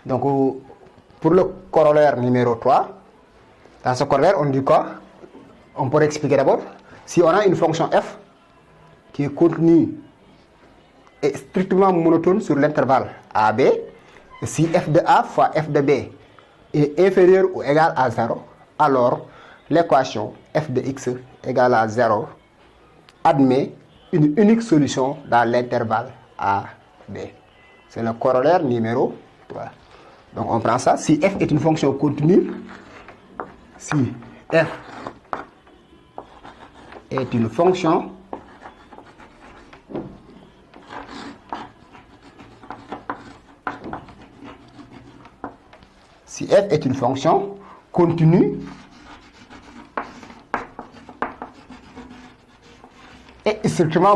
Donc, pour le corollaire numéro 3, dans ce corollaire, on dit quoi? On pourrait expliquer d'abord. Si on a une fonction f qui est contenue et strictement monotone sur l'intervalle AB, si f de A fois f de B est inférieur ou égal à 0, alors l'équation f de x égale à 0 admet une unique solution dans l'intervalle AB. C'est le corollaire numéro 3. Donc on prend ça. Si f est une fonction continue, si f est une fonction continue et strictement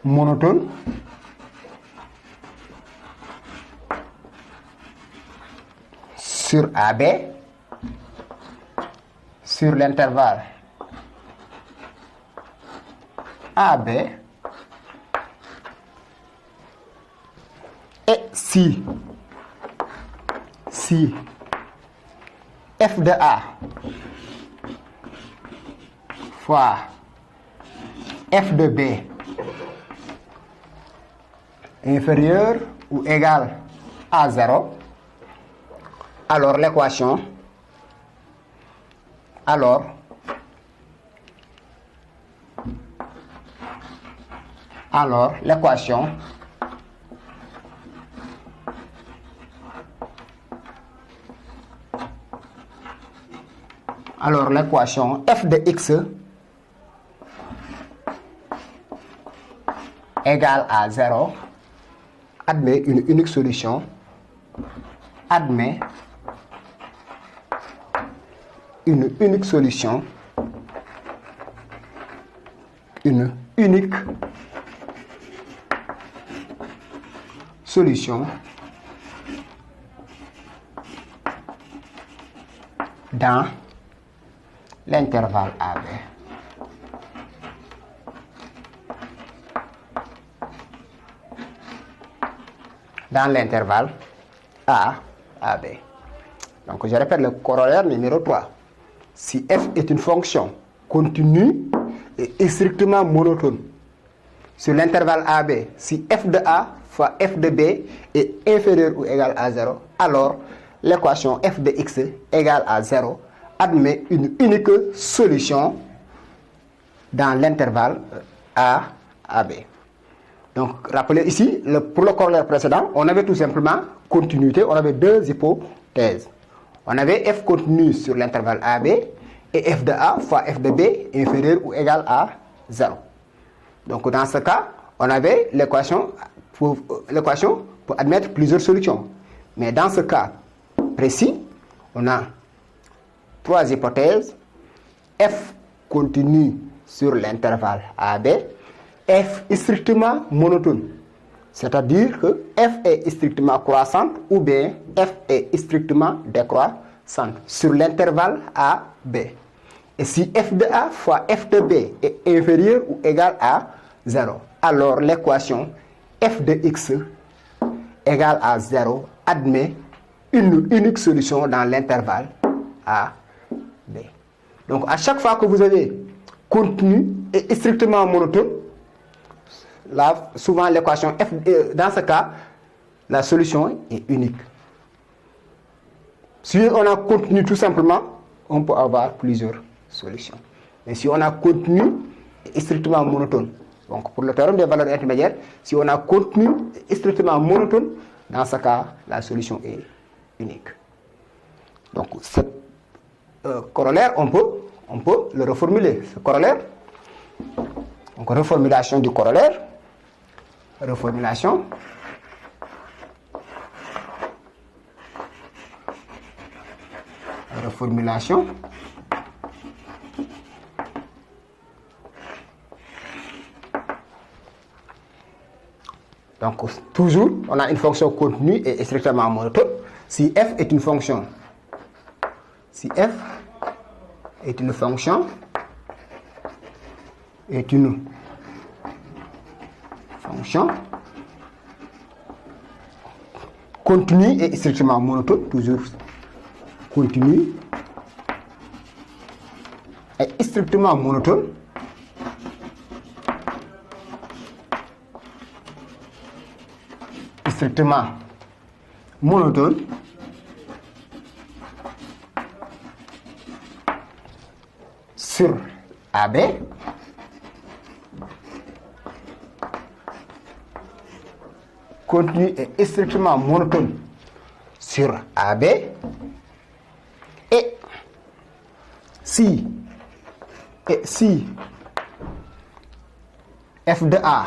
monotone, sur AB, sur l'intervalle AB, et si f de A fois f de B inférieur ou égal à 0, alors l'équation f de x égale à 0 admet une unique solution, une unique solution dans l'intervalle AB. Dans l'intervalle AB. Donc je répète le corollaire numéro 3. Si f est une fonction continue et strictement monotone sur l'intervalle AB, si f de A fois f de B est inférieur ou égal à 0, alors l'équation f de x égale à 0 admet une unique solution dans l'intervalle AB. Donc, rappelez ici, pour le corollaire précédent, on avait tout simplement continuité, on avait deux hypothèses. On avait f continu sur l'intervalle AB et f de A fois f de B inférieur ou égal à 0. Donc, dans ce cas, on avait l'équation pour admettre plusieurs solutions. Mais dans ce cas précis, on a trois hypothèses. F continue sur l'intervalle AB, f est strictement monotone, c'est-à-dire que f est strictement croissante ou bien f est strictement décroissante sur l'intervalle AB. Et si f de A fois f de B est inférieur ou égal à 0, alors l'équation f de x égale à 0 admet une unique solution dans l'intervalle AB. Donc à chaque fois que vous avez continu et strictement monotone, là, souvent l'équation f, dans ce cas, la solution est unique. Si on a continu tout simplement, on peut avoir plusieurs solutions. Mais si on a continu et strictement monotone, donc pour le théorème des valeurs intermédiaires, si on a continu et strictement monotone, dans ce cas, la solution est unique. Donc, ce corollaire, on peut le reformuler. Ce corollaire, donc reformulation du corollaire, reformulation. Donc, toujours, on a une fonction continue et strictement monotone. Si f est une fonction, fonction continue et strictement monotone, toujours continue et strictement monotone, sur AB continue et strictement monotone sur AB, et si f de A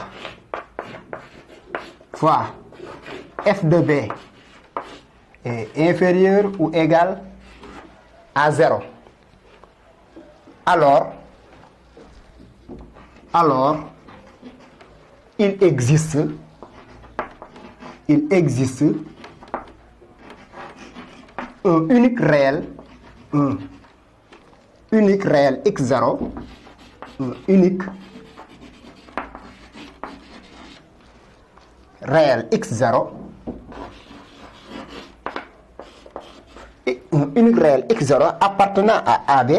fois f de B est inférieur ou égal à 0, alors il existe un unique réel x0, un unique réel x0 et un unique réel x0 appartenant à AB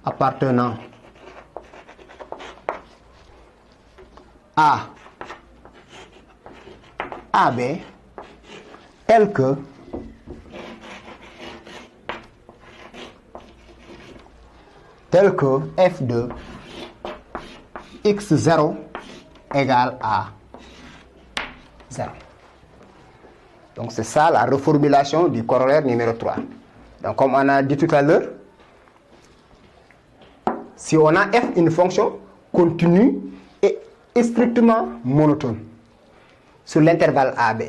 appartenant à AB tel que f de x0 égale à 0. Donc c'est ça la reformulation du corollaire numéro 3. Donc comme on a dit tout à l'heure, si on a f une fonction continue et strictement monotone sur l'intervalle AB,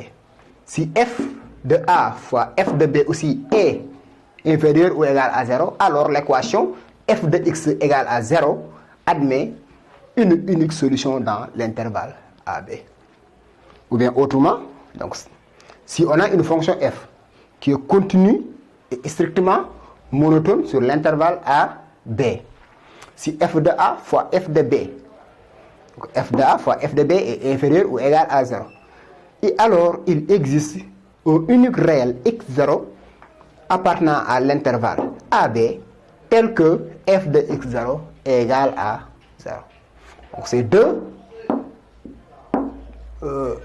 si f de A fois f de B aussi est inférieur ou égal à 0, alors l'équation f de x égale à 0 admet une unique solution dans l'intervalle AB. Ou bien autrement, donc, si on a une fonction f qui est continue et strictement monotone sur l'intervalle AB, si f de A fois f de B, donc f de A fois f de B est inférieur ou égal à 0, et alors il existe un unique réel x0 appartenant à l'intervalle AB tel que f de x0 est égal à 0. Donc ces deux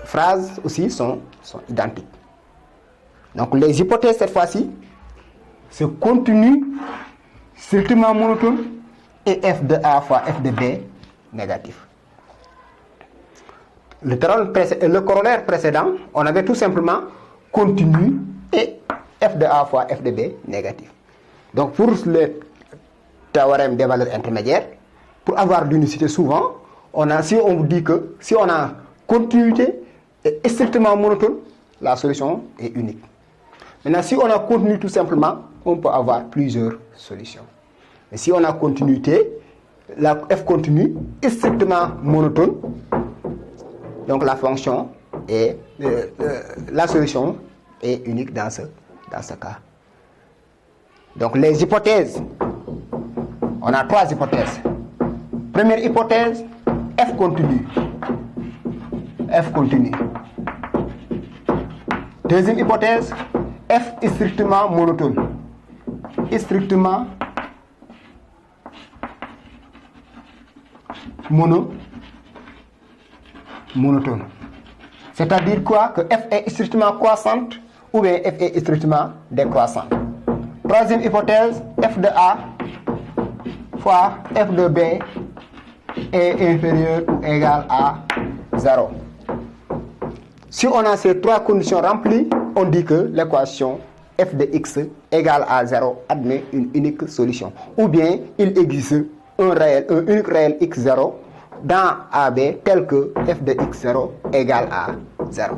phrases aussi sont identiques. Donc les hypothèses cette fois-ci, c'est continu, strictement monotone et f de A fois f de B négatif. Le corollaire précédent, on avait tout simplement continu et f de A fois f de B négatif. Donc pour le théorème des valeurs intermédiaires, pour avoir l'unicité souvent, si on vous dit que si on a continuité et strictement monotone, la solution est unique. Maintenant, si on a continu tout simplement, on peut avoir plusieurs solutions. Mais si on a continuité, la f continue est strictement monotone, donc la fonction est la solution est unique dans ce cas. Donc les hypothèses, on a trois hypothèses. Première hypothèse, f continue. Deuxième hypothèse, f est strictement monotone. Monotone. C'est-à-dire quoi? Que f est strictement croissante ou bien f est strictement décroissante. Troisième hypothèse, f de A fois f de B est inférieur ou égal à 0. Si on a ces trois conditions remplies, on dit que l'équation f de x égale à 0 admet une unique solution. Ou bien il existe un unique réel x0 dans AB tel que f de x0 égale à 0.